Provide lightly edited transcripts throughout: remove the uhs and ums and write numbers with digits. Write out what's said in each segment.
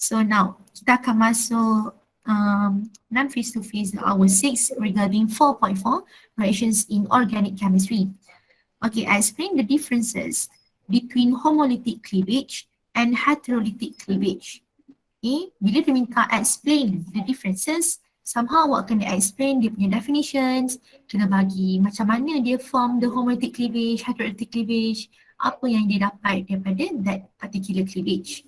So now kita akan masuk non-face to face hour 6 regarding 4.4 reactions in organic chemistry. Okay, I explain the differences between homolytic cleavage and heterolytic cleavage. Okay, bila dia minta explain the differences, somehow awak kena explain dia punya definitions, kena bagi macam mana dia form the homolytic cleavage, heterolytic cleavage, apa yang dia dapat daripada that particular cleavage.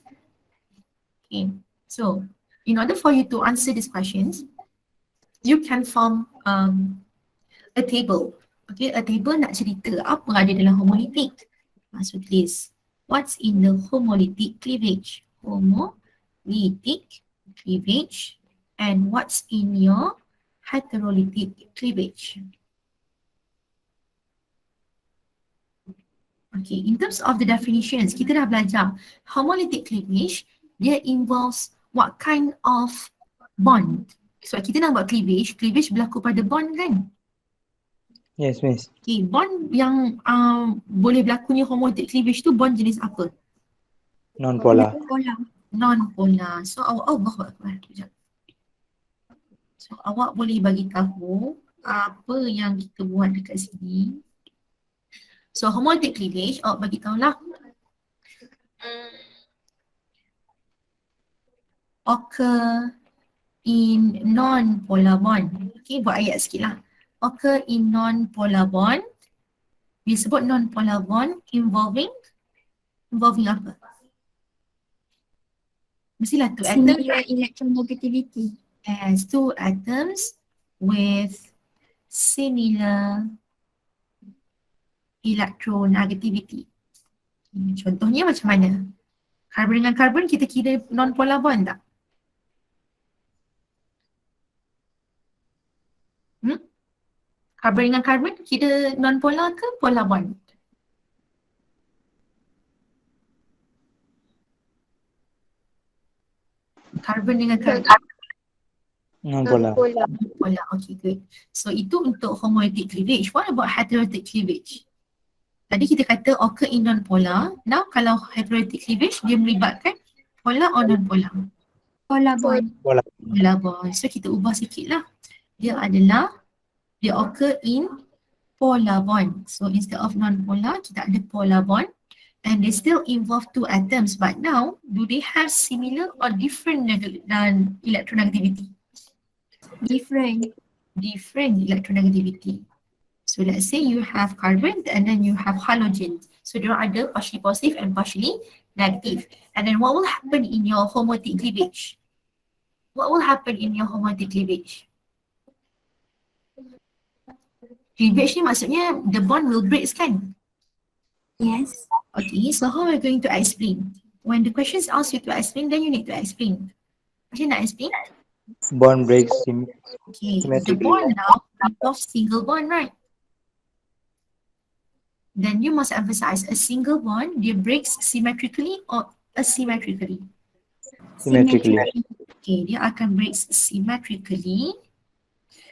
Okay, so in order for you to answer these questions, you can form a table. Okay, a table nak cerita apa ada dalam homolytic. So tulis, what's in the homolytic cleavage? Homolytic cleavage, and what's in your heterolytic cleavage? Okay, in terms of the definitions, kita dah belajar homolytic cleavage, dia involves what kind of bond. So kita nak buat cleavage, cleavage berlaku pada bond kan? Yes, miss. Okay, bond yang boleh berlakunya homolytic cleavage tu bond jenis apa? Non-polar. Non-polar. So awak, sekejap. So awak boleh bagi tahu apa yang kita buat dekat sini. So homolytic cleavage, awak bagi tahulah. Occur in non-polar bond. Okay, buat ayat sikit lah. Occur in non-polar bond. Dia sebut non-polar bond involving apa? Mestilah two atoms. Similar electronegativity. Yes, two atoms with similar electronegativity. Contohnya macam mana? Karbon dengan karbon kita kira non-polar bond tak? Karbon dengan karbon kira non-polar ke polar bond? Karbon dengan karbon. Non-polar. Polar, okay, good. So itu untuk homolytic cleavage. What about heterolytic cleavage? Tadi kita kata occur in non-polar. Now kalau heterolytic cleavage dia melibatkan polar or non-polar? Polar bond. Polar bond. So kita ubah sikit lah. Dia occur in polar bond. So instead of non-polar, kita ada polar bond. And they still involve two atoms. But now, do they have similar or different electronegativity? Different electronegativity. So let's say you have carbon and then you have halogen. So there are either partially positive and partially negative. And then what will happen in your homolytic cleavage? What will happen in your homolytic cleavage? Cleavage ni maksudnya the bond will break kan? Yes. Okay, so how are we going to explain? When the questions ask you to explain, then you need to explain. Macam nak explain? Bond breaks Okay, the symmetrically. bond now involves single bond, right? Then you must emphasize a single bond, dia breaks symmetrically or asymmetrically? Symmetrically. Okay, dia akan break symmetrically.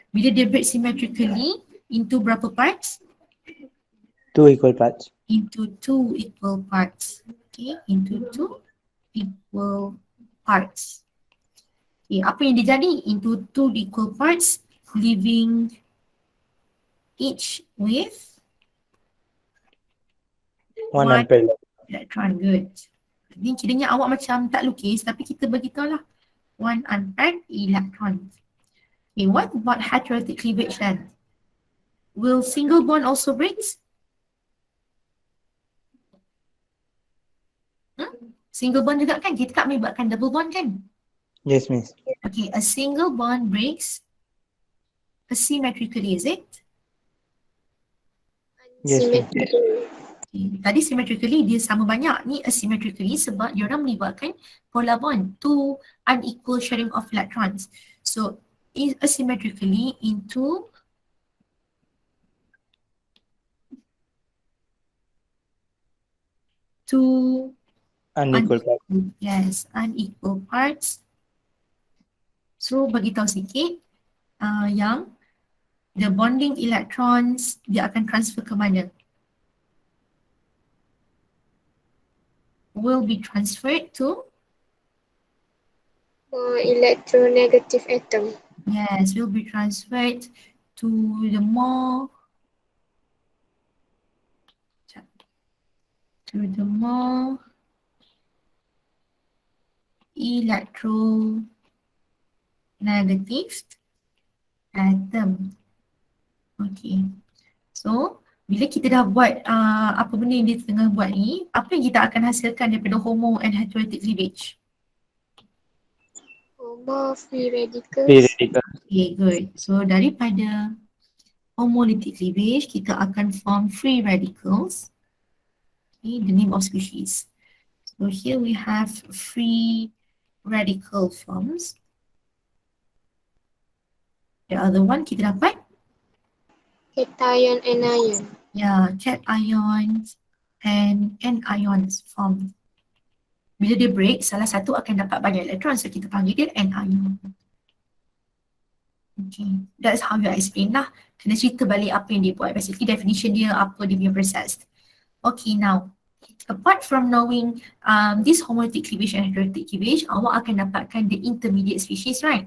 Bila dia break symmetrically, into berapa parts? Two equal parts. Into two equal parts. Okay, into two equal parts. Okay, apa yang dia jadi? Into two equal parts, leaving each with One unpaired. electron. Good. Ni kiranya awak macam tak lukis tapi kita beritahu lah. One unpaired electron. Okay, what about heterolytic cleavage then? Will single bond also breaks? Single bond juga kan? Kita tak melibatkan double bond kan? Yes, miss. Okay, a single bond breaks asymmetrically, is it? Yes, miss. Okay. Tadi symmetrically dia sama banyak. Ni asymmetrically sebab diorang melibatkan polar bond, two unequal sharing of electrons. So asymmetrically into two Unequal parts. Yes, unequal parts. So bagi tahu sikit yang the bonding electrons dia akan transfer ke mana? Will be transferred to electronegative atom. Yes, will be transferred to the more electronegative atom. Okay. So, bila kita dah buat apa benda yang dia tengah buat ni, apa yang kita akan hasilkan daripada homo and heterolytic cleavage? Homo free Free radicals. radical. Okay, good. So, daripada homolytic cleavage, kita akan form free radicals. Okay, the name of species. So, here we have free radical forms. The other one kita dapat, Cation, anion. cations and anions form. Bila dia break, salah satu akan dapat banyak elektron, so kita panggil dia anion. Okay, that's how you explain lah. Kena cerita balik apa yang dia buat. Basically definition dia, apa dia punya process. Okay, now apart from knowing this homolytic cleavage and heterolytic cleavage, awak akan dapatkan the intermediate species, right?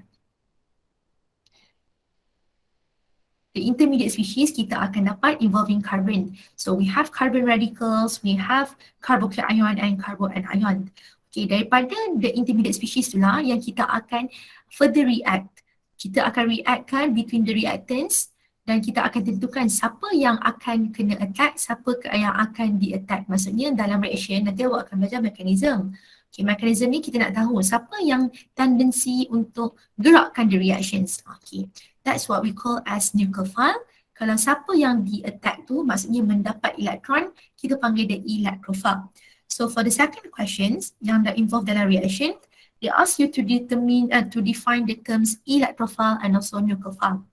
The intermediate species kita akan dapat involving carbon. So we have carbon radicals, we have carbocation and carboanion. Okay, daripada the intermediate species tu lah yang kita akan further react. Kita akan reactkan between the reactants dan kita akan tentukan siapa yang akan kena attack, siapa yang akan di-attack. Maksudnya dalam reaction nanti awak akan belajar mekanism. Okay, mekanism ni kita nak tahu siapa yang tendency untuk gerakkan the reactions. Okay. That's what we call as nucleophile. Kalau siapa yang di-attack tu maksudnya mendapat elektron, kita panggil dia electrophile. So for the second questions yang dah involve dalam reaction, they ask you to define the terms electrophile and also nucleophile.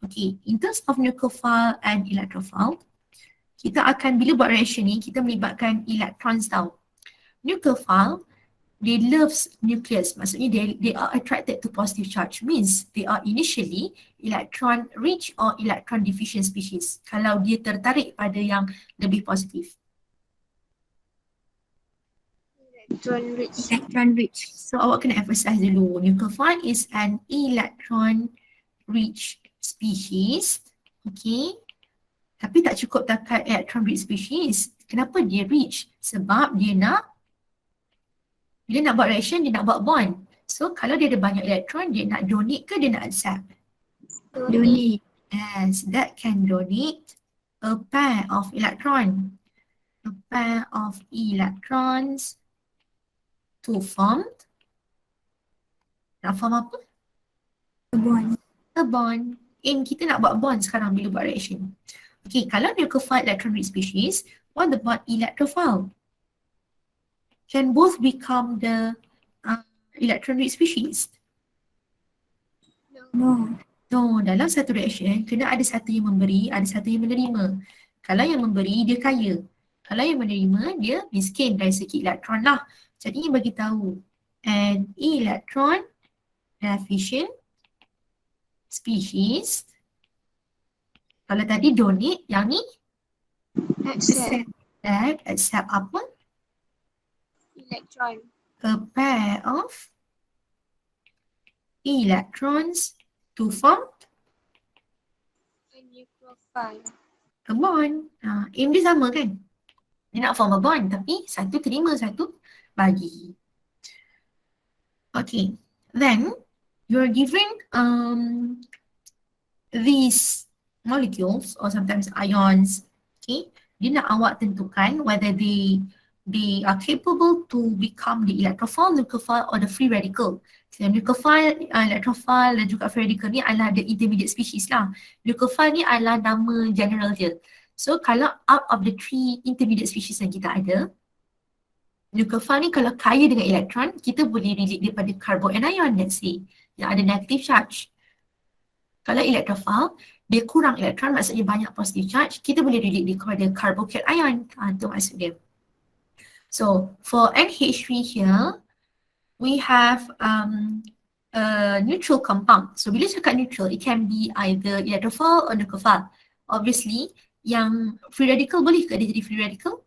Okay, in terms of nucleophile and electrophile, kita akan bila buat reaction ni, kita melibatkan electrons tau. Nucleophile, they loves nucleus, maksudnya they are attracted to positive charge, means they are initially electron rich or electron deficient species kalau dia tertarik pada yang lebih positif. Electron rich. Electron rich. So awak kena emphasize dulu, nucleophile is an electron rich species. Okay, tapi tak cukup takat electron rich species. Kenapa dia rich? Sebab dia nak buat reaction, dia nak buat bond. So kalau dia ada banyak elektron, dia nak donate ke dia nak accept? Donate. Yes, that can donate a pair of electron. A pair of electrons to form. Nak form apa? Bond. A bond. Kita nak buat bond sekarang bila buat reaction. Okay, kalau nucleophile electron rich species, what about electrophile? Can both become the electron rich species? No. No, dalam satu reaction kena ada satu yang memberi, ada satu yang menerima. Kalau yang memberi dia kaya. Kalau yang menerima dia miskin dari segi elektron lah. Jadi bagi tahu an electron deficient species. Kalau tadi donate, yang ni Accept. accept apa? Electron. A pair of electrons to form A nucleophile. a bond. Aim dia sama kan? Dia nak form a bond tapi satu terima, satu bagi. Okay, then you're given these molecules or sometimes ions. Okay, dia nak awak tentukan whether they are capable to become the electrophile, nucleophile or the free radical. So nucleophile, electrophile dan juga free radical ni adalah the intermediate species lah. Nucleophile ni adalah nama general dia. So kalau out of the 3 intermediate species yang kita ada, nucleophile ni kalau kaya dengan elektron, kita boleh relate dia pada carboanion, let's say, yang ada negative charge. Kalau electrophile, dia kurang elektron, maksudnya banyak positive charge, kita boleh relate dia kepada carbocation. Itu maksud dia. So for NH3 here, we have a neutral compound. So bila cakap neutral, it can be either electrophile or nucleophile. Obviously, yang free radical boleh ke dia jadi free radical?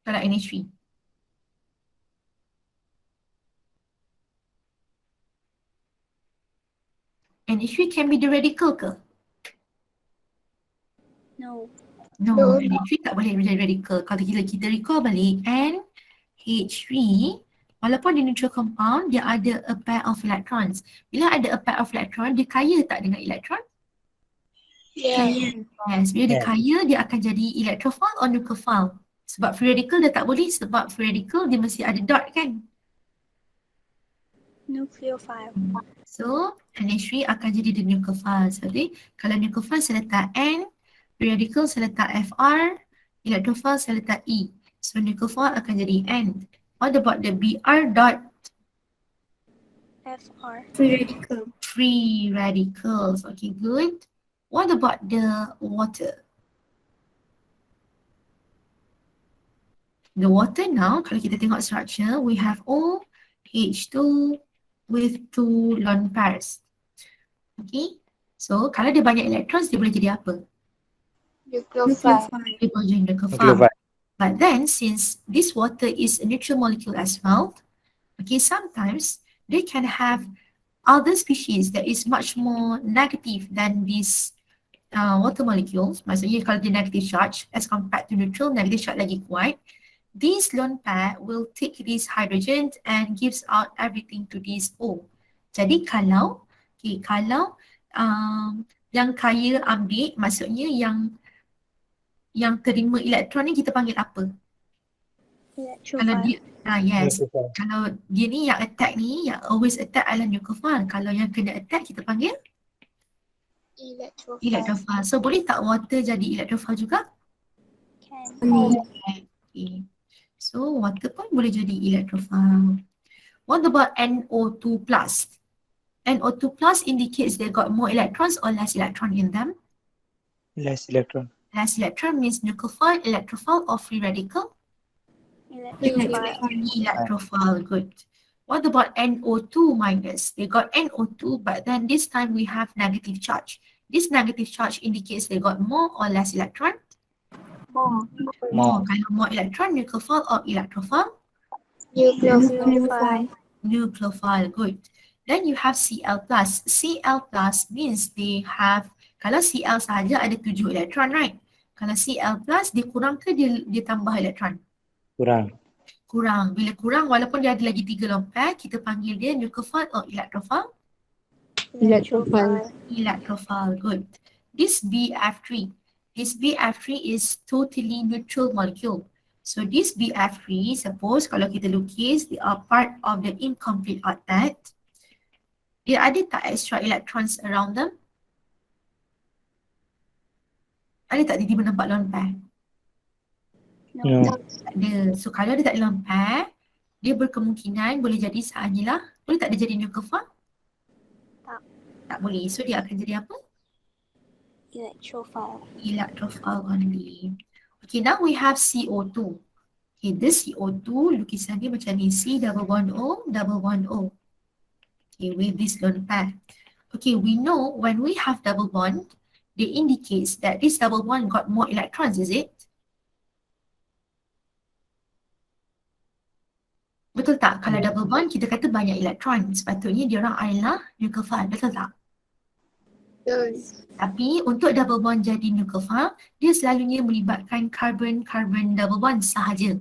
Kalau NH3. NH3 can be the radical ke? No. No, No. NH3 tak boleh jadi radical. Kalau kita recall balik, NH3 walaupun dia neutral compound, dia ada a pair of electrons. Bila ada a pair of electron, dia kaya tak dengan elektron? Yeah. Yes, bila dia Yes. kaya, dia akan jadi electrophile or nucleophile. Sebab free radical dia tak boleh, sebab free radical dia mesti ada dot kan? Nucleophile. So, NH3 akan jadi the nucleophile. Okay, kalau nucleophile saya letak N, free radical saya letak Fr, electrophile saya letak E. So, nucleophile akan jadi N. What about the Br dot? FR. Free radical. Free radicals. Okay, good. What about the water? The water now, kalau kita tengok structure, we have OH2 with 2 lone pairs. Okay, so kalau dia banyak electrons, dia boleh jadi apa? Nucleophile. Dia boleh jadi nucleophile. Nucleophile. But then, since this water is a neutral molecule as well, okay, sometimes they can have other species that is much more negative than these water molecules. Maksudnya kalau dia negative charge as compared to neutral, negative charge lagi kuat. This lone pair will take this hydrogen and gives out everything to this O. Jadi kalau yang kaya ambil, maksudnya yang terima elektron ni kita panggil apa? Kalau Electrophile. dia, yes. Nucleophile. Kalau dia ni yang attack ni, yang always attack adalah nucleophile. Kalau yang kena attack kita panggil Electrophile. electrophile. So boleh tak water jadi electrophile juga? Can. Okay. So water pun boleh jadi electrophile. What about NO2 plus? NO2 plus indicates they got more electrons or less electron in them. Less electron. Less electron means nucleophile, electrophile or free radical? Electrophile. Electrophile, good. What about NO2 minus? They got NO2 but then this time we have negative charge. This negative charge indicates they got more or less electron? More. More. Kalau more electron, nucleophile or electrophile? Nucleophile. Nucleophile, good. Then you have Cl plus. Cl plus means they have, kalau Cl sahaja ada 7 elektron, right? Kalau Cl plus, dia kurang ke dia tambah elektron? Kurang. Kurang. Bila kurang, walaupun dia ada lagi 3 lone pair, kita panggil dia nucleophile or electrophile? Electrophile. Electrophile, good. This BF3. This BF3 is totally neutral molecule. So this BF3, suppose kalau kita lukis, they are part of the incomplete octet. Dia ada tak extra electrons around them? Ada tak dia nampak lone pair? No. Tak ada. So kalau dia tak ada lone pair, dia berkemungkinan boleh jadi sahajalah. Boleh tak dia jadi nucleophile? Tak. Tak boleh. So dia akan jadi apa? Electrophile. Electrophile only. Okay, now we have CO2. Okay, this CO2, lukisan dia macam ni. C double bond O, double bond O. Okay, with this lone pair. Okay, we know when we have double bond, it indicates that this double bond got more electrons, is it? Betul tak? Kalau double bond, kita kata banyak elektron. Sepatutnya diorang adalah nucleophile, betul tak? Yes. Tapi untuk double bond jadi nucleophile, dia selalunya melibatkan carbon-carbon double bond sahaja.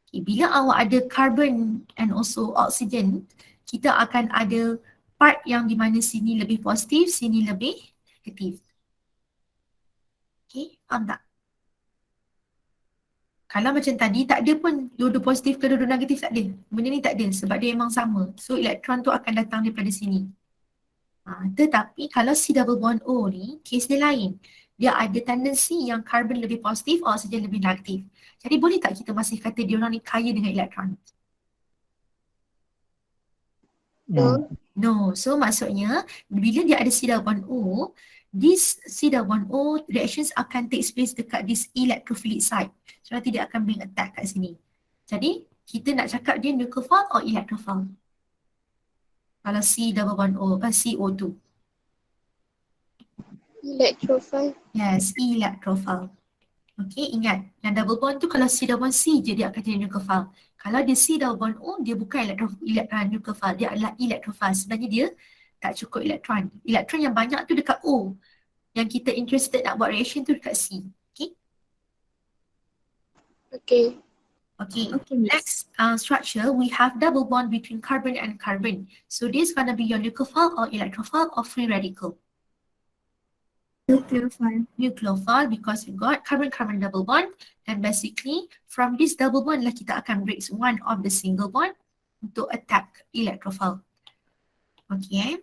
Okay, bila awak ada carbon and also oxygen, kita akan ada part yang di mana sini lebih positif, sini lebih negatif. Okay, faham tak? Kalau macam tadi, tak ada pun dua-dua positif ke dua-dua negatif, tak ada. Benda ni tak ada sebab dia memang sama. So elektron tu akan datang daripada sini. Tetapi kalau C double bond O ni, case dia lain. Dia ada tendensi yang carbon lebih positif, oksigen lebih negatif. Jadi boleh tak kita masih kata dia orang ni kaya dengan elektron? No. No. So maksudnya, bila dia ada C double bond O, this C double bond O reactions akan take place dekat this electrophilic site. So nanti dia akan bring attack kat sini. Jadi kita nak cakap dia nucleophile or electrophile? Kalau C double bond O, CO2. Electrophile. Yes, electrophile. Okay, ingat. Yang double bond tu kalau C double bond C je dia akan jadi nucleophile. Kalau dia C double bond O, dia bukan nucleophile, dia adalah electrophile. Sebenarnya dia Tak cukup elektron. Elektron yang banyak tu dekat O. Yang kita interested nak buat reaction tu dekat C. Okay. Okay. Okay, Okay, miss. next structure, we have double bond between carbon and carbon. So this is going to be your nucleophile or electrophile or free radical. Nucleophile. Nucleophile because you got carbon-carbon double bond, and basically from this double bond lah kita akan break one of the single bond untuk attack electrophile. Okay.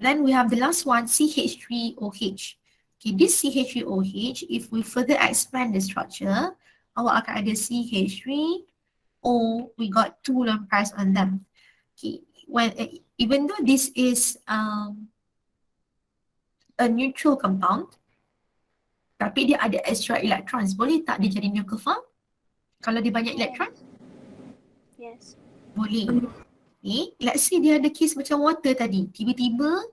Then we have the last one, CH3OH. Okay, this CH3OH, if we further expand the structure, awak akan ada CH3O, we got two lone pairs on them. Okay, even though this is a neutral compound, tapi dia ada extra electrons, boleh tak dia jadi nucleophile? Kalau dia banyak elektron? Yes. Boleh. Okay, let's say dia ada case macam water tadi, tiba-tiba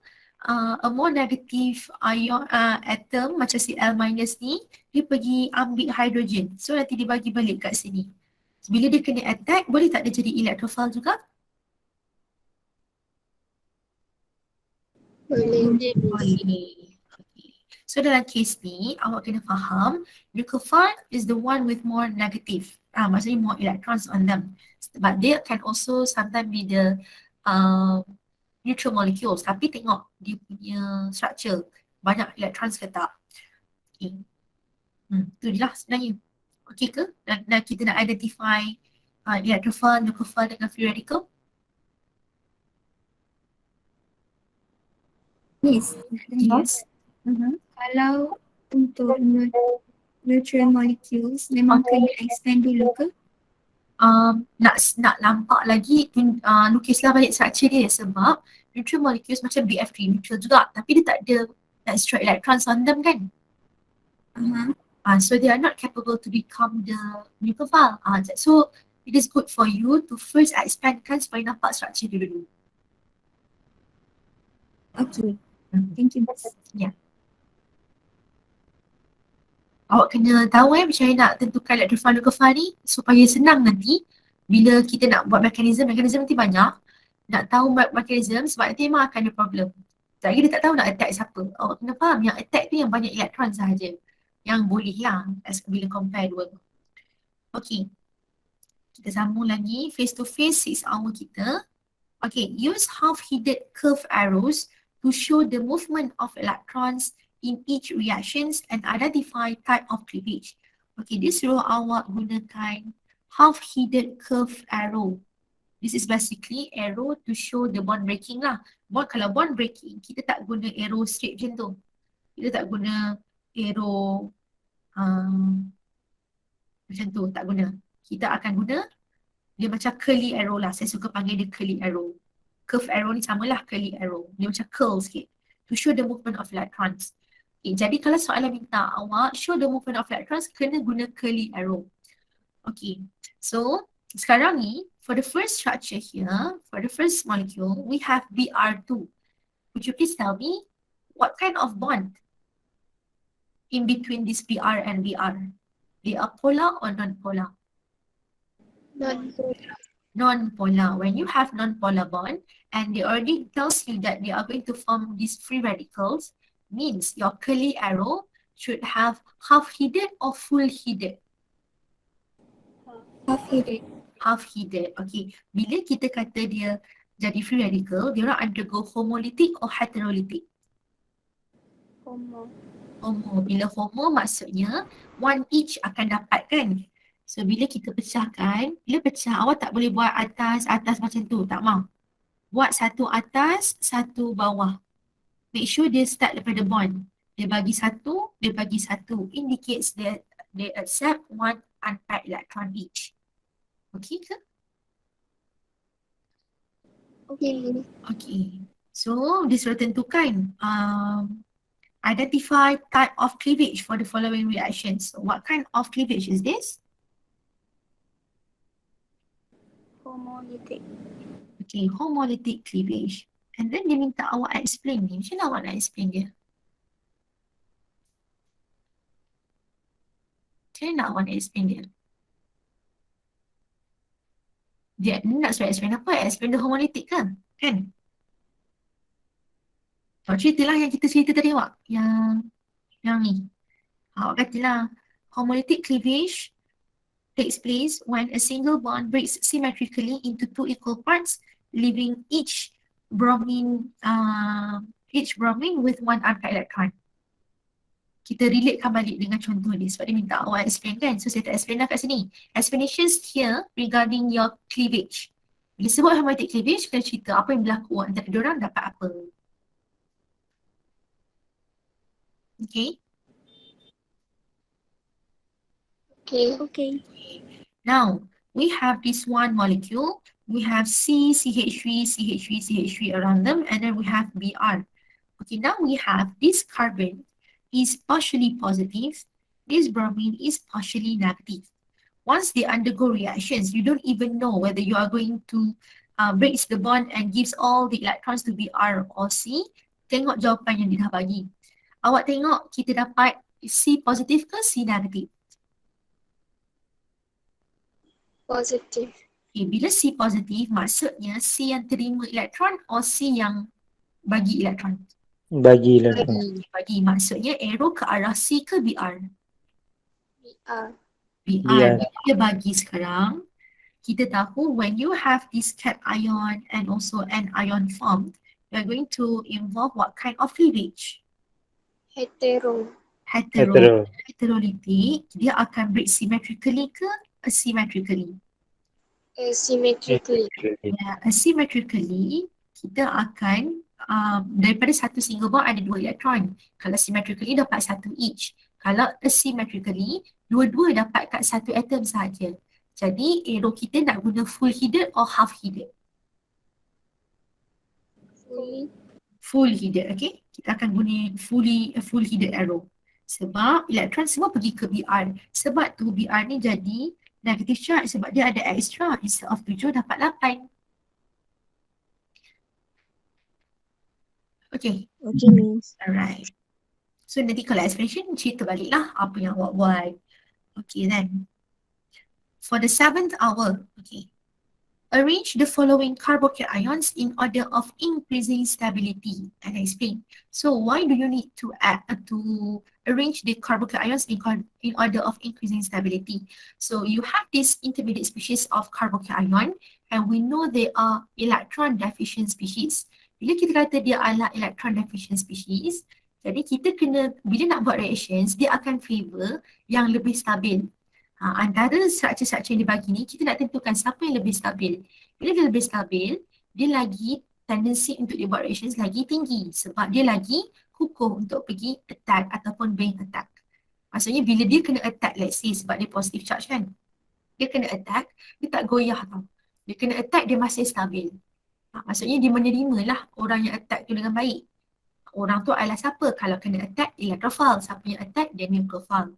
a more negative ion atom macam si L- ni, dia pergi ambil hydrogen. So nanti dia bagi balik kat sini. Bila dia kena attack, boleh tak dia jadi electrophile juga? Boleh. Boleh. Okay. So dalam case ni, awak kena faham, nucleophile is the one with more negative. Maksudnya more electrons on them. But they can also sometimes be the neutral molecules, tapi tengok dia punya structure, banyak electrons ke tak. Okay. Tu je lah sebenarnya. Okay ke? Dan kita nak identify electrophile, nucleophile dengan free radical. Yes. Yes. Kalau untuk neutral molecules memang kena expand dulu ke? Nak nampak lagi lukislah balik structure dia, sebab neutral molecules macam BF3 neutral juga, tapi dia tak ada extra electrons on them kan. So they are not capable to become the nucleophile. So it is good for you to first expandkan supaya nampak structure dia dulu. Okay. Thank you, miss. Yeah. Awak kena tahu macam mana nak tentukan electrophile nucleophile ni supaya senang nanti bila kita nak buat mekanisme nanti banyak. Nak tahu mekanisme sebab nanti memang akan ada problem. Lagi dia tak tahu nak attack siapa. Awak kena faham yang attack tu yang banyak elektron sahaja. Yang boleh lah bila compare dua. Okay. Kita sambung lagi face to face 6 hour kita. Okay, use half-headed curved arrows to show the movement of electrons in each reactions and identify type of cleavage. Okay, this row awak gunakan half-headed curved arrow. This is basically arrow to show the bond breaking lah. Kalau bond breaking, kita tak guna arrow straight macam tu. Kita tak guna arrow macam tu, tak guna. Kita akan guna dia macam curly arrow lah. Saya suka panggil dia curly arrow. Curve arrow ni samalah curly arrow. Dia macam curl sikit. To show the movement of electrons. Okay, jadi kalau soalan minta awak show the movement of electrons, kena guna curly arrow. Okay, so sekarang ni for the first structure here, for the first molecule, we have Br2. Would you please tell me what kind of bond in between this Br and Br? They are polar or non-polar? Non-polar. When you have non-polar bond and they already tells you that they are going to form these free radicals, means your curly arrow should have half-headed or full-headed? Half-headed. Half-headed. Okay. Bila kita kata dia jadi free radical, dia orang undergo homolytic or heterolytic? Homo. Homo. Bila homo maksudnya one each akan dapat kan? So bila kita pecahkan, bila pecah awak tak boleh buat atas macam tu, tak mau. Buat satu atas, satu bawah. Make sure dia start daripada bond. Dia bagi satu. Indicates that they accept one unpaired electron each. Okay ke? Okay. Okay. So dia sudah tentukan identify type of cleavage for the following reactions. So, what kind of cleavage is this? Homolytic. Okay, homolytic cleavage. And then dia minta awak explain ni. Macam mana awak nak explain dia? Macam mana awak nak explain dia? Dia nak suruh explain apa? Explain the homolytic ke? Kan? Awak ceritalah yang kita cerita tadi awak. Yang ni. Awak katalah homolytic cleavage takes place when a single bond breaks symmetrically into two equal parts, leaving each bromine with one unpaired electron. Kita relatekan balik dengan contoh ni sebab dia minta awak explain kan. So saya tak explain dah kat sini. Explanations here regarding your cleavage. Bila sebut homolytic cleavage, kita cerita apa yang berlaku antara diorang dapat apa. Okay. Okay. Okay. Now, we have this one molecule. We have CH3, CH3, CH3 around them, and then we have Br. Okay, now we have this carbon is partially positive. This bromine is partially negative. Once they undergo reactions, you don't even know whether you are going to breaks the bond and gives all the electrons to Br or C. Tengok jawapan yang dia dah bagi. Awak tengok kita dapat C positif ke C negatif? Positive. Okay, bila C positif, maksudnya C yang terima elektron atau C yang bagi elektron? Bagi elektron. Bagi, maksudnya arrow ke arah C ke Br? BR. Br. Dia bagi sekarang, kita tahu when you have this cation ion and also an ion formed, you are going to involve what kind of cleavage? Heterolytic. Dia akan break symmetrically ke asymmetrically? Asymmetrically. Asymmetrically, kita akan daripada satu single bond ada dua elektron. Kalau symmetrically dapat satu each. Kalau asymmetrically, dua-dua dapat kat satu atom sahaja. Jadi arrow kita nak guna full headed or half headed? Full headed, okay? Kita akan guna full headed arrow. Sebab elektron semua pergi ke Br. Sebab tu Br ni jadi negative charge sebab dia ada extra. Instead of 7 dapat 8. Okay. Okay, Miss. Alright. So nanti kalau explanation, cerita balik lah apa yang awak buat. Okay then. For the 7th hour, okay. Arrange the following carbocation in order of increasing stability and explain. So why do you need to arrange the carbocations in order of increasing stability? So you have this intermediate species of carbocation and we know they are electron deficient species. Bila kita kata dia adalah electron deficient species, jadi kita kena, bila nak buat reactions, dia akan favor yang lebih stabil. Antara struktur-struktur yang dibagi ni, kita nak tentukan siapa yang lebih stabil. Bila dia lebih stabil, dia lagi tendency untuk dia buat reactions lagi tinggi sebab dia lagi kukuh untuk pergi attack ataupun being attack. Maksudnya bila dia kena attack, let's say sebab dia positive charge kan, dia kena attack, dia tak goyah tau. Dia kena attack, dia masih stabil. Maksudnya dia menerimalah orang yang attack tu dengan baik. Orang tu adalah siapa? Kalau kena attack, electrophile. Siapa yang attack, dia nucleophile.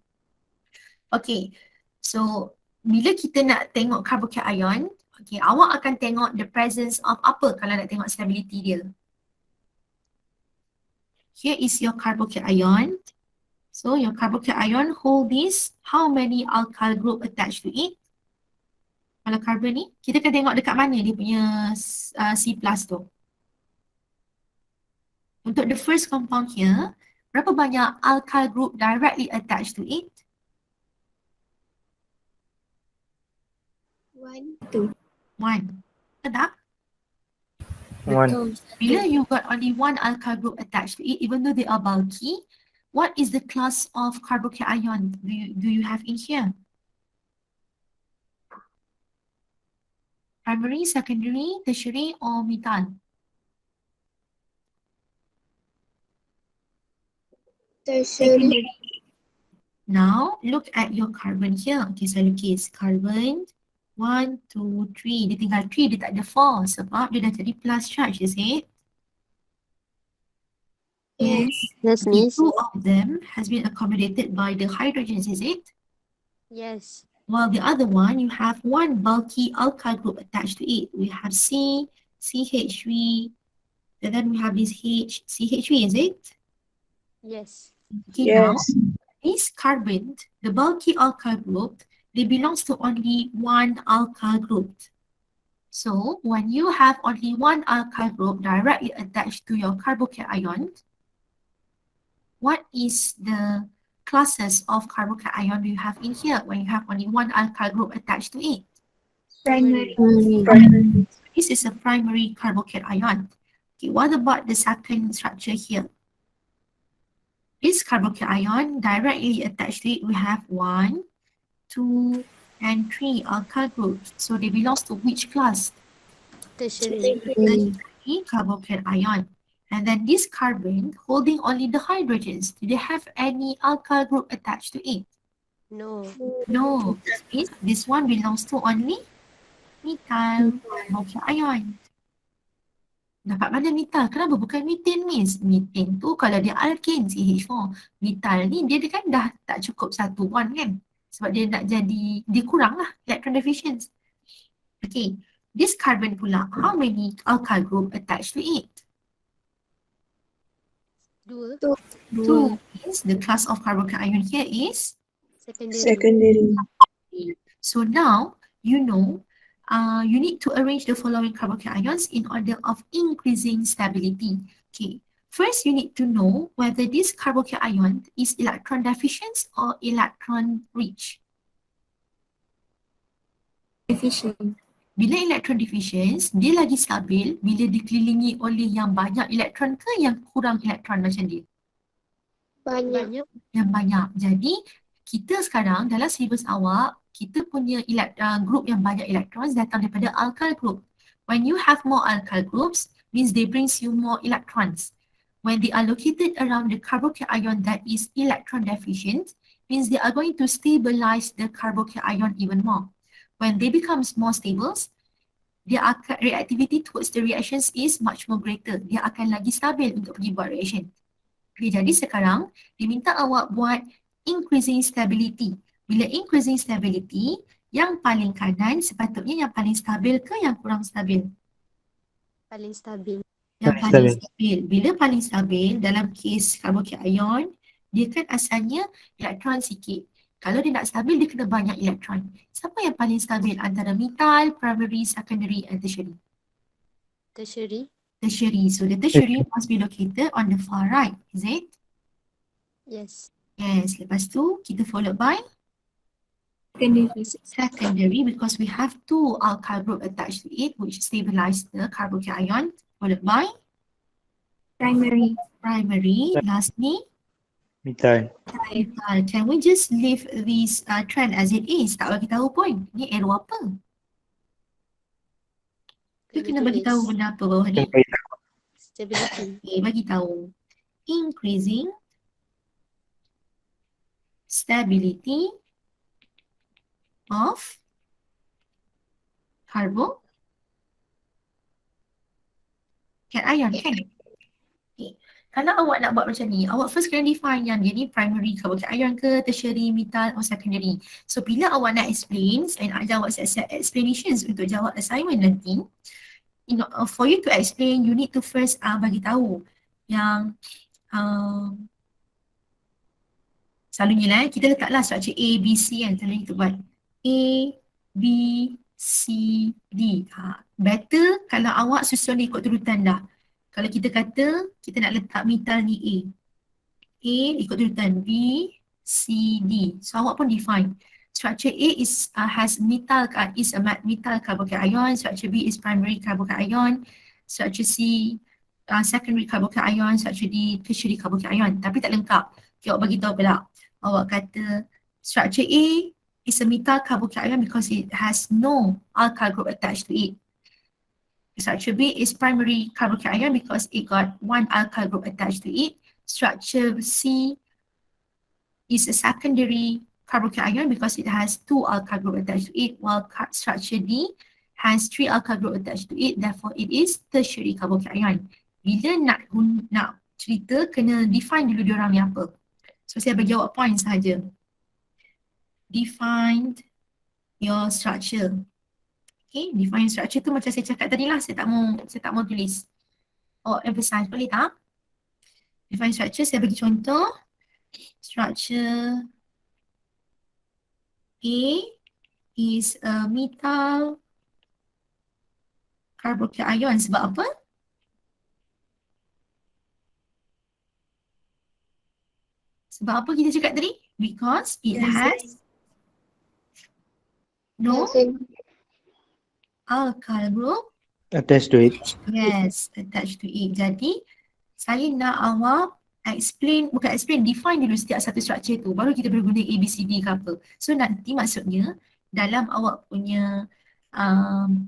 Okay. So, bila kita nak tengok carbocation, okay, awak akan tengok the presence of apa kalau nak tengok stability dia. Here is your carbocation. So, your carbocation hold this. How many alkyl group attached to it? Kalau carbon ni, kita akan tengok dekat mana dia punya C plus tu. Untuk the first compound here, berapa banyak alkyl group directly attached to it? 1. Tak? One. Bila you got only one alkyl group attached to it, even though they are bulky, what is the class of carbocation do you have in here? Primary, secondary, tertiary, or methyl? Tertiary. Now, look at your carbon here. Okay, so lukis carbon 1, 2, 3. Dia tinggal 3, dia tak ada 4 sebab dia dah jadi plus charge, is it? Yes. Yes, Okay, Miss. 2 of them has been accommodated by the hydrogens, is it? Yes. While the other one, you have one bulky alkyl group attached to it. We have C, CH3, and then we have this H, CH3, is it? Yes. Okay, now, this carbon, the bulky alkyl group, they belongs to only one alkyl group. So when you have only one alkyl group directly attached to your carbocation, what is the classes of carbocation you have in here when you have only one alkyl group attached to it? Primary. This is a primary carbocation. Okay, what about the second structure here? This carbocation directly attached to it, we have 1, 2, and 3 alkyl groups. So they belong to which class? Tertiary. Tertiary carbocation. And then this carbon holding only the hydrogens. Do they have any alkyl group attached to it? No. No. This means this one belongs to only methyl carbocation. Dapat mana methyl? Kenapa bukan methane, Miss? Methane tu kalau dia alkane CH4. Methyl ni dia kan dah tak cukup satu bond kan? Sebab dia nak jadi, dia kurang lah electron deficient. Okay, this carbon pula, how many alkyl group attached to it? 2. 2 means the class of carbocation here is Secondary. so now you know you need to arrange the following carbocations in order of increasing stability. Okay, first you need to know whether this carbocation is electron deficient or electron rich. Efficient. Bila electron deficient, dia lagi stabil bila dikelilingi oleh yang banyak elektron ke yang kurang elektron macam dia? Banyak. Yang banyak. Jadi kita sekarang dalam silibus awak, kita punya group yang banyak electrons datang daripada alkyl group. When you have more alkyl groups, means they brings you more electrons. When they are located around the carbocation that is electron deficient, means they are going to stabilize the carbocation even more. When they becomes more stable, their reactivity towards the reactions is much more greater. Dia akan lagi stabil untuk pergi buat reaction. Okay, jadi sekarang diminta awak buat increasing stability. Bila increasing stability, yang paling kanan sepatutnya yang paling stabil ke yang kurang stabil? Paling stabil. Yang Paling paling stabil. stabil. Bila paling stabil dalam kes carbocation, dia kan asalnya elektron sikit. Kalau dia nak stabil, dia kena banyak elektron. Siapa yang paling stabil antara methyl, primary, secondary, and tertiary? Tertiary. Tertiary. So the tertiary must be located on the far right, is it? Yes. Yes. Lepas tu, kita followed by Secondary. secondary because we have 2 alkyl group attached to it which stabilize the carbocation. Followed by Primary. primary. Lastly, Methyl. can we just leave this trend as it is? Tak bagi tahu pun. Ni arrow apa? Kita kena bagi tahu benda apa bawah ni. Stability. Okay, bagi tahu. Increasing stability of carbocation kan? Okay. Kalau awak nak buat macam ni, awak first kena define yang dia ni primary carbocation ke, tertiary, methyl or secondary. So bila awak nak explain, saya nak jawab explanations untuk jawab assignment nanti. For you to explain, you need to first bagi tahu yang selalunya lah kita letaklah structure A, B, C kan. Selalunya kita buat A, B, C, D. Better kalau awak susun ikut turutan dah. Kalau kita kata kita nak letak methyl ni A. A ikut turutan B, C, D. So awak pun define. Structure A has methyl is a methyl carbocation. Structure B is primary carbocation. Structure C secondary carbocation. Structure D tertiary carbocation. Tapi tak lengkap. Okay, awak bagi tahu pula. Awak kata structure A is a methyl carbocation because it has no alkyl group attached to it. Structure B is primary carbocation because it got one alkyl group attached to it. Structure C is a secondary carbocation because it has 2 alkyl group attached to it, while structure D has 3 alkyl group attached to it, therefore it is tertiary carbocation. Bila nak cerita, kena define dulu diorang ni apa. So saya bagi jawab point sahaja. Define your structure. Okay, define structure tu macam saya cakap tadi lah, saya tak mau tulis. Emphasize, boleh tak? Define structure, saya bagi contoh. Structure A is a methyl carboxyl ion. Sebab apa? Sebab apa kita cakap tadi? Because it has no alkyl group. Attached to it. Yes, attached to it. Jadi, saya nak awak define dulu setiap satu structure tu. Baru kita boleh guna A, B, C, D ke apa. So, nanti maksudnya, dalam awak punya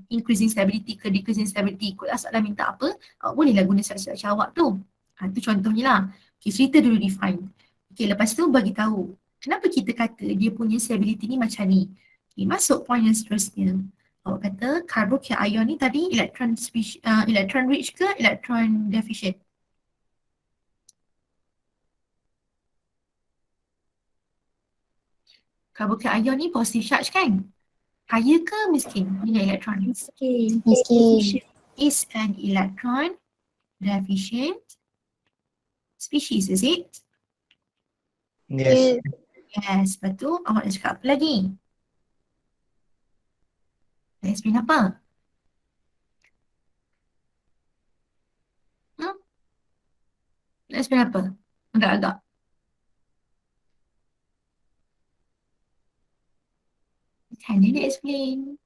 increasing stability ke decreasing stability, ikutlah soalan minta apa, awak bolehlah guna structure awak tu. Itu contohnya lah. Okay, cerita dulu define. Okay, lepas tu bagi tahu kenapa kita kata dia punya stability ni macam ni. Okay, masuk point yang seterusnya. Awak kata carboxyl ion ni tadi electron rich ke electron deficient? Carboxyl ion ni positive charge kan? Kaya ke miskin dengan elektron? Miskin. Is an electron deficient species, is it? Yes. Yes, lepas tu awak nak cakap apa lagi? Nak explain apa? Nak explain apa? Agak-agak. Kan dia nak explain.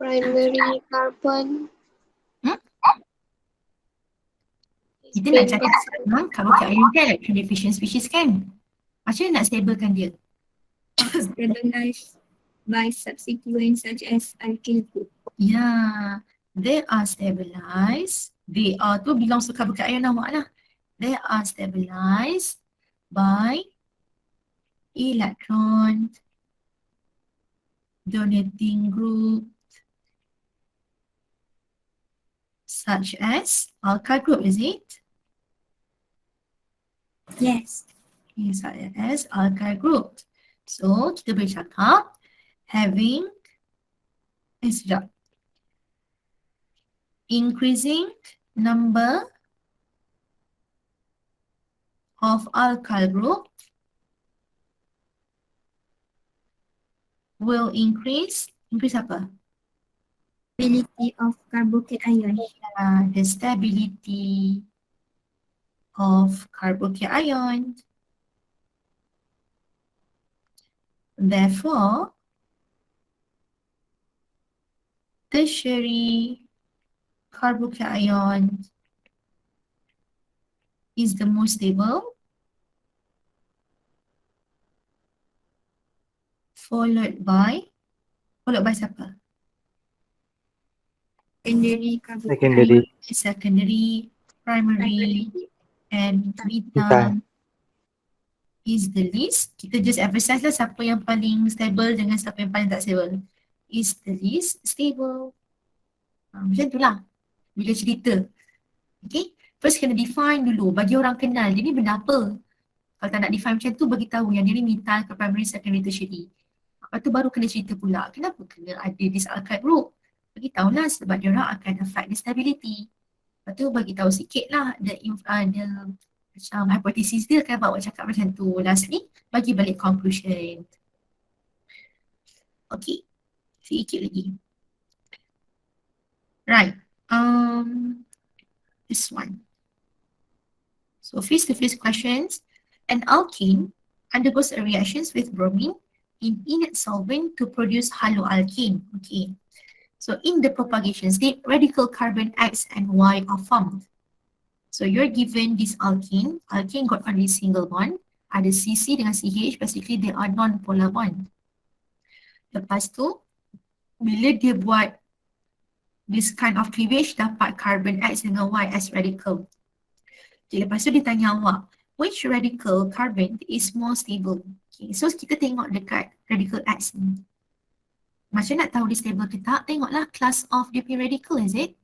Primary carbon. Kita nak cakap sekarang carboxyl ion kan electron deficient species kan? Macam mana nak stablekan dia? Stabilized by substituents such as alkyl group. Yeah, they are stabilized. They are tu belongs to carboxyl ion awak lah. They are stabilized by electron donating group such as alkyl group, is it? Yes. Okay, such as alkyl group. So, kita boleh cakap having sekejap. Increasing number of alkyl group will increase apa? Stability of carboxyl ion. The stability of carboxyl ion. Therefore, tertiary carboxyl ion is the most stable, followed by siapa? Secondary carboxyl Secondary. ion. Secondary, primary, and methyl Methyl. is the least. Kita just emphasize lah siapa yang paling stable dengan siapa yang paling tak stable. Is the least stable. Macam tu lah bila cerita. Okay, first kena define dulu bagi orang kenal dia ni benda apa. Kalau tak nak define macam tu, bagi tahu yang dia ni methyl ke primary, secondary, tertiary. Lepas tu baru kena cerita pula kenapa kena ada this alkyl group. Bagi tahulah sebab dia orang akan affect the stability. Lepas tu bagi tahu sikit lah the macam hypothesis dia kan bawa cakap macam tu. Lastly, bagi balik conclusion. Okay, sikit lagi. Right, this one. So face-to-face questions. An alkene undergoes a reactions with bromine in inert solvent to produce haloalkane. Okay. So in the propagation state, radical carbon X and Y are formed. So you're given this alkene got only single bond, ada CC dengan CH, basically they are non-polar bond. Lepas tu, bila dia buat this kind of cleavage, dapat carbon X dengan Y as radical. Jadi lepas tu dia tanya awak, which radical carbon is more stable? Okay, so kita tengok dekat radical X ni. Macam nak tahu dia stable ke tak, tengoklah class of dia punya radical, is it?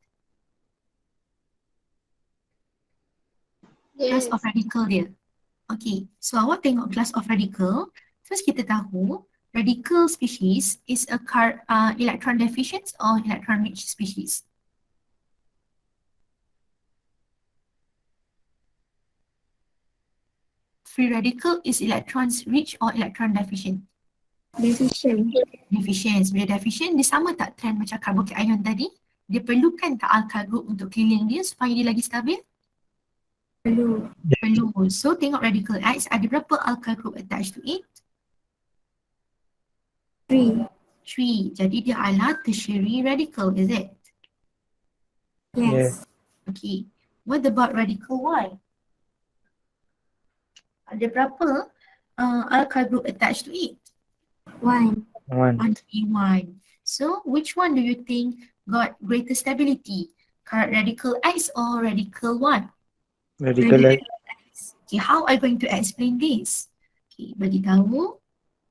Class of radical dia. Okay, so awak tengok class of radical. First kita tahu radical species is a electron deficient or electron rich species. free radical is electrons rich or electron deficient? Deficient. Deficient. Bila deficient, dia sama tak trend macam carbocation tadi? Dia perlukan tak alkyl group untuk keliling dia supaya dia lagi stabil? Perlu. Perlu. So tengok radical X, ada berapa alkyl group attached to it? 3. 3. Jadi dia adalah tertiary radical, is it? Yes. Okay. What about radical Y? Ada berapa alkyl group attached to it? 1. 1. 1. So which one do you think got greater stability? Radical X or radical Y? Radical X. Okay, how are you going to explain this? Okay, bagi tahu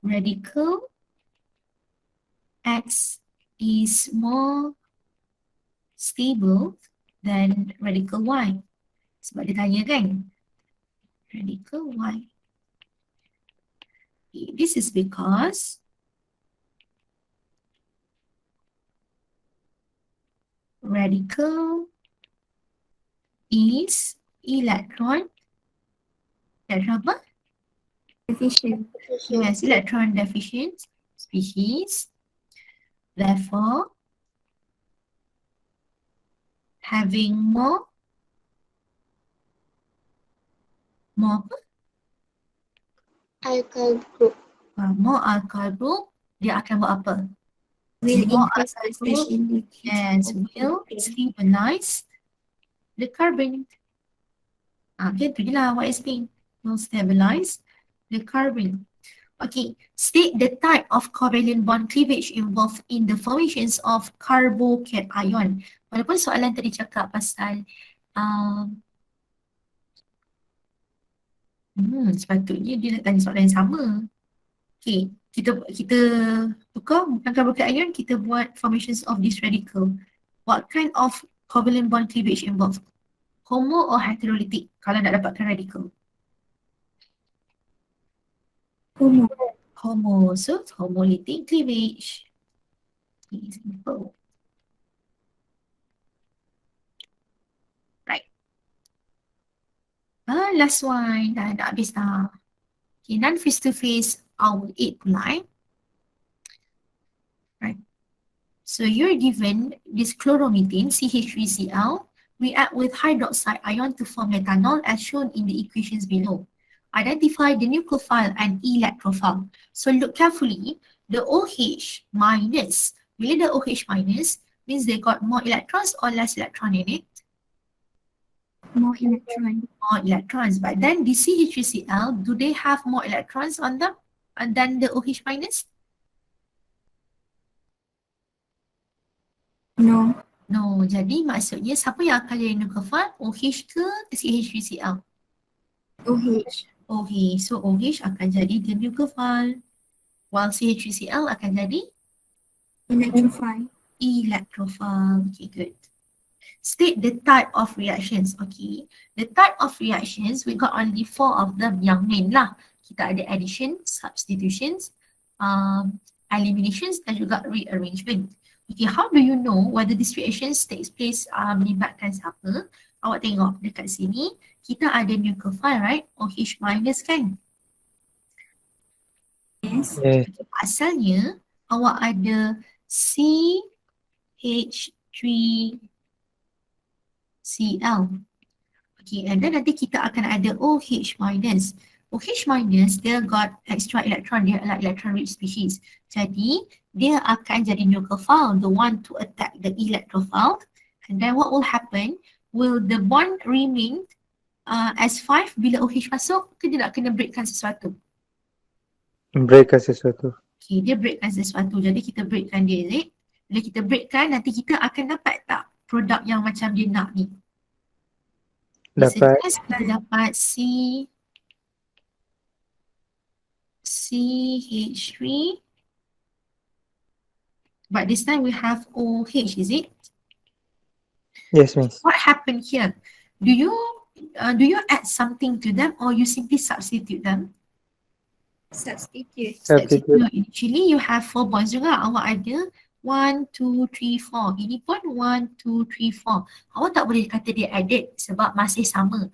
radical X is more stable than radical Y. Sebab dia tanya kan? Radical Y. Okay, this is because radical is electron apa? Deficient. Yes, electron deficient species. Therefore, having more apa? Alkyl group. More alkyl group, dia akan buat apa? Will More increase the alkyl group stability. and will stabilize the carbon. Macam tu je lah what I explain. Will stabilize the carbon. Okay, state the type of covalent bond cleavage involved in the formations of carbocation. Walaupun soalan tadi cakap pasal sepatutnya dia nak tanya soalan yang sama. Okay, kita tukar bukan carbocation, kita buat formations of this radical. What kind of covalent bond cleavage involved? Homo or heterolytic kalau nak dapatkan radical? Homo. Homo, so it's homolytic cleavage. Okay, simple. Right. Last one, dah habis dah. Okay, non-face-to-face, our 8 pula. Right. So you're given this chloromethane, CH3Cl, react with hydroxide ion to form methanol as shown in the equations below. Identify the nucleophile and electrophile. So look carefully, the OH minus, bila the OH minus, means they got more electrons or less electron in it? More electron. More electrons, but then the CH3Cl, do they have more electrons on them than the OH minus? No. No, jadi maksudnya siapa yang akan jadi nucleophile? OH ke CH3Cl? OH. OH, so OH akan jadi the nucleophile, while CH3Cl akan jadi Electrophile. electrophile. Okay, good. State the type of reactions. Okay, the type of reactions, we got only 4 of them yang main lah. Kita ada addition, substitutions, eliminations dan juga rearrangement. Okay, how do you know whether these reactions takes place melibatkan siapa? Awak tengok dekat sini, kita ada nucleophile, right? OH minus kan? Yes. Yes. Asalnya, awak ada CH3Cl. Okay, and then nanti kita akan ada OH minus. OH minus, dia got extra electron, dia adalah electron rich species. Jadi, dia akan jadi nucleophile, the one to attack the electrophile. And then what will happen? Will the bond remain as 5 bila OH masuk ke dia nak kena breakkan sesuatu? Break sesuatu. Okay, dia breakkan sesuatu. Jadi kita breakkan dia, is it? Bila kita breakkan, nanti kita akan dapat tak produk yang macam dia nak ni? Dapat. Kita dapat CH3, but this time we have OH, is it? Yes, miss. What happened here? Do you add something to them or you simply substitute them? Substitute. Substitute. Actually, you have 4 bonds juga. Awak ada 1, 2, 3, 4. Ini pun 1, 2, 3, 4. Awak tak boleh kata dia added sebab masih sama.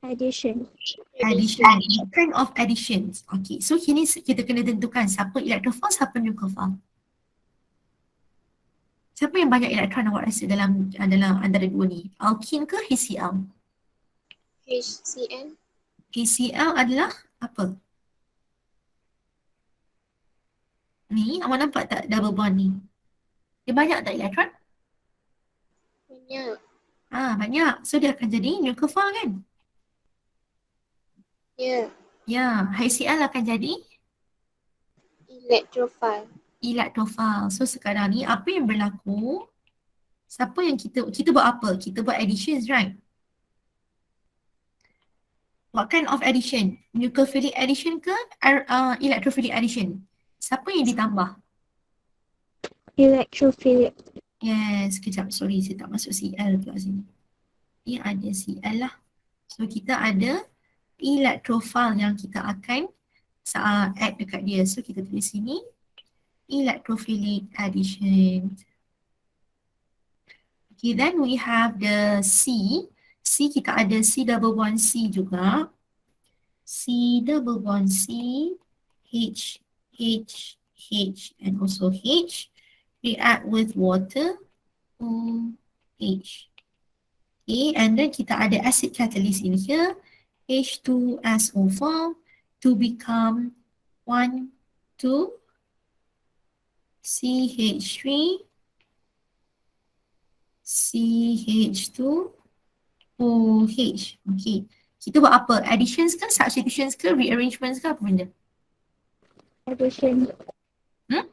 Addition. Addition. What kind of additions? Okay, so kini kita kena tentukan siapa electrophile, siapa nucleophile. Siapa yang banyak elektron awak rasa dalam antara dua ni? Alkene ke HCl? HCl. HCl adalah apa? Ni, awak nampak tak double bond ni? Dia banyak tak elektron? Banyak. Banyak. So dia akan jadi nucleophile kan? Ya. Ya, HCl akan jadi Electrophile. electrophile. So sekarang ni apa yang berlaku? Siapa yang kita buat apa? Kita buat additions, right? What kind of addition? Nucleophilic addition ke electrophilic addition? Siapa yang ditambah? Electrophilic. Yes, kejap. Sorry, saya tak masuk Cl pula sini. Ni ada Cl lah. So kita ada electrophile yang kita akan add dekat dia. So kita tulis sini electrophilic addition. Okay, then we have the C. C kita ada C double bond C juga. C double bond C, H, H, H, and also H. React with water, OH. Okay, and then kita ada acid catalyst in here, H2SO4 to become 1, 2, CH3, CH2, OH. Okay. Kita buat apa? Additions ke, substitutions ke, rearrangements ke, apa benda? Addition. Hmm?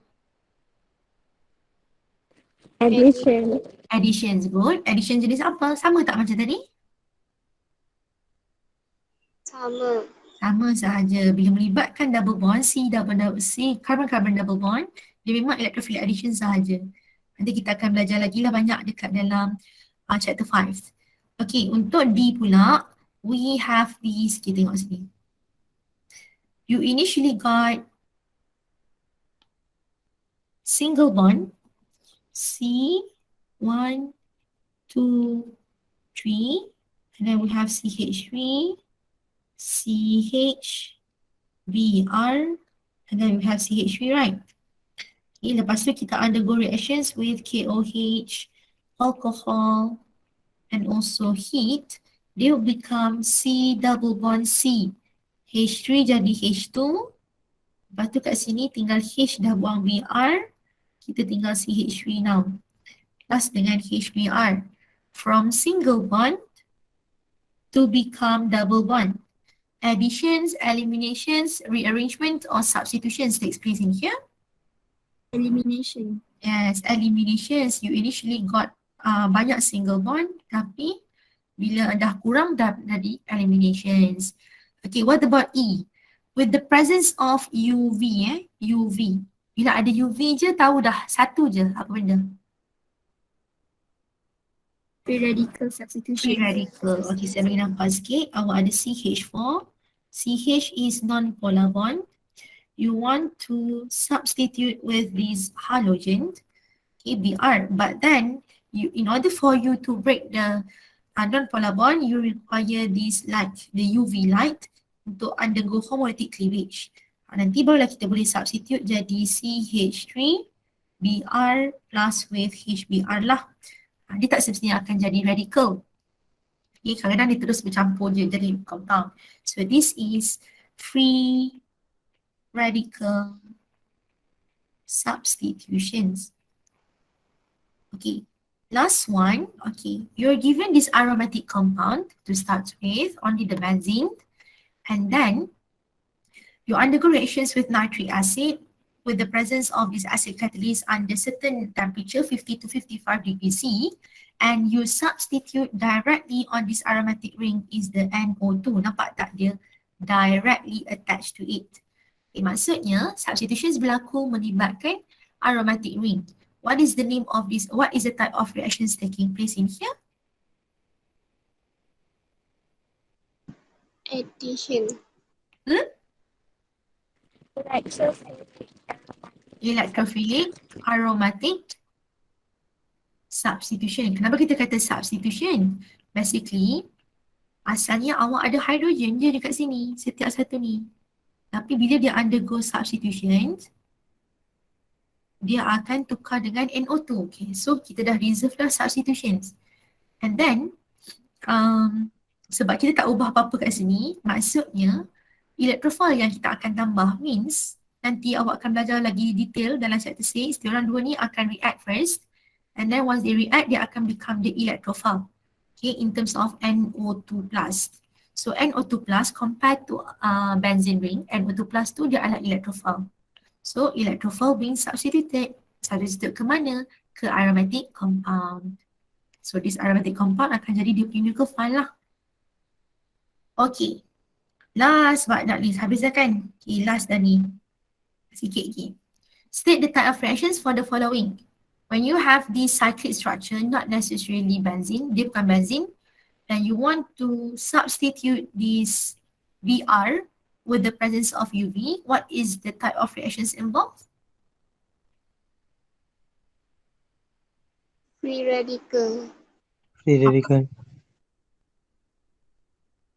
Addition. Additions, good. Addition jenis apa? Sama tak macam tadi? Sama. Sama sahaja. Bila melibatkan double bond, C carbon-carbon double bond, dia memang electrophilic addition sahaja. Nanti kita akan belajar lagi lah banyak dekat dalam chapter 5. Okay, untuk D pula, we have these, kita tengok sini. You initially got single bond, C, 1, 2, 3, and then we have CH3, CH, Br, and then we have CH3, right? Okay, lepas tu kita undergo reactions with KOH, alcohol, and also heat. They will become C double bond C. H3 jadi H2. Lepas tu kat sini tinggal H dah buang Br. Kita tinggal CH3 now. Plus dengan HBr. From single bond to become double bond. Additions, eliminations, rearrangement or substitutions takes place in here. Elimination. Yes, eliminations. You initially got banyak single bond tapi bila dah kurang dah jadi eliminations. Okay, what about E? With the presence of UV, UV. Bila ada UV je tahu dah satu je apa benda? Free radical substitution. Free radical. Okay, saya bagi nampak sikit. Awak ada CH4. CH is non-polar bond. You want to substitute with these halogen, okay, Br. But then, in order for you to break the non-polar bond, you require this light, the UV light, untuk undergo homolytic cleavage. Nanti barulah kita boleh substitute jadi CH3 Br plus with HBr lah. Dia tak semestinya akan jadi radical. Okay, kadang-kadang dia terus bercampur je jadi compound. So this is free radical substitutions. Okay, last one. Okay, you're given this aromatic compound to start with, only the benzene, and then you undergo reactions with nitric acid with the presence of this acid catalyst under certain temperature, 50 to 55 degrees C, and you substitute directly on this aromatic ring is the NO2. Nampak tak dia directly attached to it? Okay, maksudnya substitutions berlaku melibatkan aromatic ring. What is the name of this? What is the type of reactions taking place in here? Addition. Electrophilic, aromatic, substitution. Kenapa kita kata substitution? Basically, Asalnya awak ada hidrogen je dekat sini, setiap satu ni. Tapi bila dia undergo substitutions, dia akan tukar dengan NO2. Okay, so kita dah reserve dah substitutions. And then, sebab kita tak ubah apa-apa kat sini, maksudnya electrophile yang kita akan tambah means nanti awak akan belajar lagi detail dalam chapter 6. Diorang dua ni akan react first, and then once they react, dia akan become the electrophile. Okay, in terms of NO2 plus. So NO2 plus compared to benzene ring, NO2 plus tu dia adalah electrophile. So electrophile being substituted ke mana? Ke aromatic compound. So this aromatic compound akan jadi dia punya nucleophile lah. Okay. Last but not least, habis dah kan? Okay, last dah ni. Sikit lagi. State the type of reactions for the following. When you have this cyclic structure, not necessarily benzene, dia bukan benzene, and you want to substitute this Br with the presence of UV, what is the type of reactions involved? Free radical. Free radical.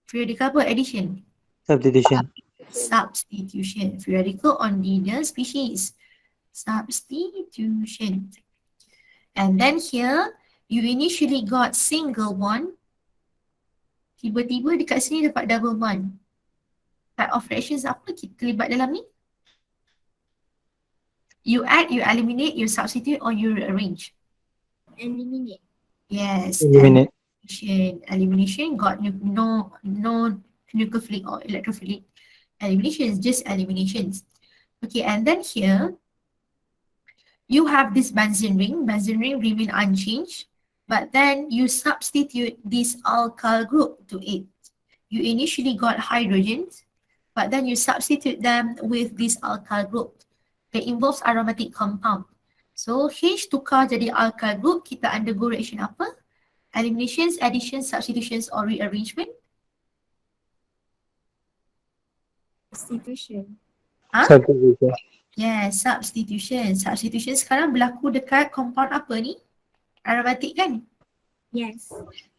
Free radical apa? Addition. Substitution. Substitution. Free radical on the species. Substitution. And then here, you initially got single bond. Tiba-tiba dekat sini dapat double bond. Type of reactions apa kita terlibat dalam ni? You add, you eliminate, you substitute, or you rearrange. Eliminate. Yes. Eliminate. Elimination got no nucleophilic or electrophilic. Elimination is just eliminations. Okay, and then here, you have this benzene ring. Benzene ring remain unchanged, but then you substitute this alkyl group to it. You initially got hydrogens, but then you substitute them with this alkyl group. That involves aromatic compound. So H tukar jadi alkyl group, kita undergo reaction apa? Eliminations, additions, substitutions, or rearrangement? Substitution. Substitution. Yes, substitution. Substitution sekarang berlaku dekat compound apa ni? Aromatic kan? Yes.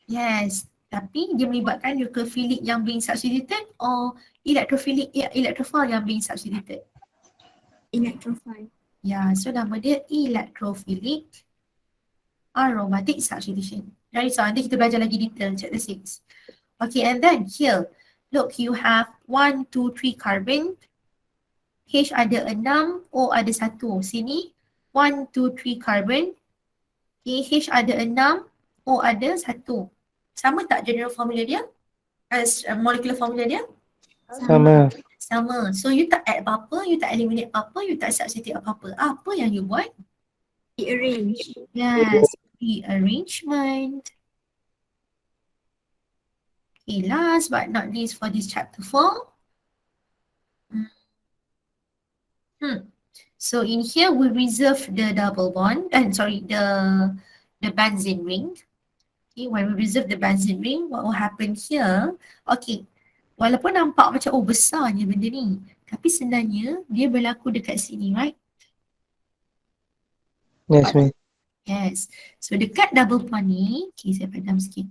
Yes. Tapi dia melibatkan nucleophilic yang being substituted or electrophile yang being substituted. Electrophile. Ya, so nama dia electrophilic aromatic substitution. Dari so nanti kita belajar lagi detail chapter 6. Okay, and then here, look, you have 1, 2, 3 carbon. H ada 6, O ada 1. Sini 1, 2, 3 carbon. Okay, H ada 6, O ada 1. Sama tak general formula dia? Molecular formula dia? Sama. Sama. So you tak add apa-apa, you tak eliminate apa-apa, you tak substitute apa-apa. Apa yang you buat? Rearrange. Yes, rearrangement. Okay, last but not least for this chapter 4. So in here we reserve the double bond, the benzene ring. Okay, when we reserve the benzene ring, what will happen here? Okay, walaupun nampak macam besarnya benda ni, tapi sebenarnya dia berlaku dekat sini, right? Yes, ma'am. Yes. So dekat double bond ni, okay saya padam sikit.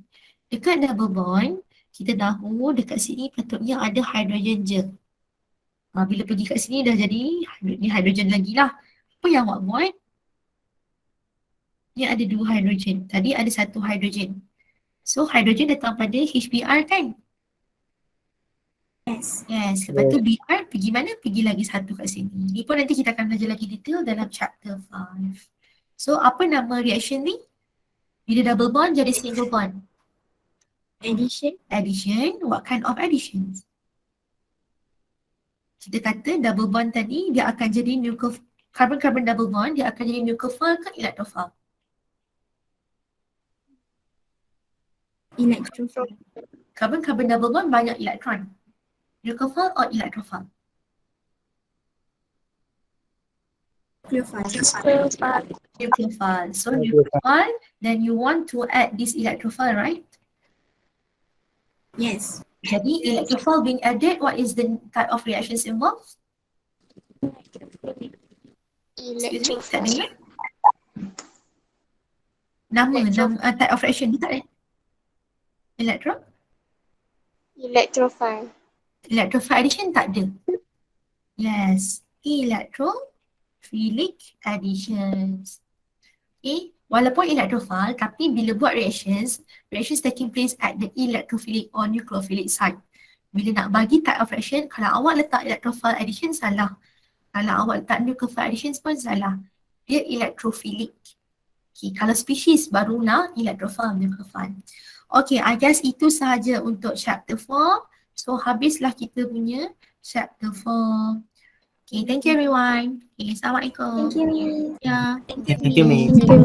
Dekat double bond, kita tahu dekat sini patutnya ada hidrogen je. Bila pergi kat sini dah jadi ni hidrogen lagi lah. Apa yang awak buat? Ni ada 2 hidrogen. Tadi ada 1 hidrogen. So hidrogen datang pada HBr kan? Yes. Yes. Lepas tu Br pergi mana? Pergi lagi 1 kat sini. Ni pun nanti kita akan belajar lagi detail dalam chapter 5. So apa nama reaction ni? Bila double bond jadi single bond. Addition. Addition. What kind of addition? Kita kata double bond tadi dia akan jadi carbon-carbon double bond, dia akan jadi nucleophile ke electrophile? Electrophile. Carbon-carbon double bond banyak elektron. Nucleophile or electrophile? Nucleophile. Nucleophile. So nucleophile, then you want to add this electrophile, right? Yes. Jadi electrophile being added, what is the type of reactions involved? Excuse me, tak dengar? Nama type of reaction dia tak ada. Electro? Electrophile. Electrophile addition tak ada. Yes, electrophilic additions. Okay, walaupun electrophile tapi bila buat reactions taking place at the electrophilic or nucleophilic site. Bila nak bagi type of reaction, kalau awak letak electrophile addition salah. Kalau awak letak nucleophile addition pun salah. Dia electrophilic. Okay, kalau species barulah electrophile, nucleophile. Okay, I guess itu sahaja untuk chapter 4. So, habislah kita punya chapter 4. Okay, thank you everyone. Okay, Assalamualaikum. Thank you. Yeah. Thank you, Miss. Thank you.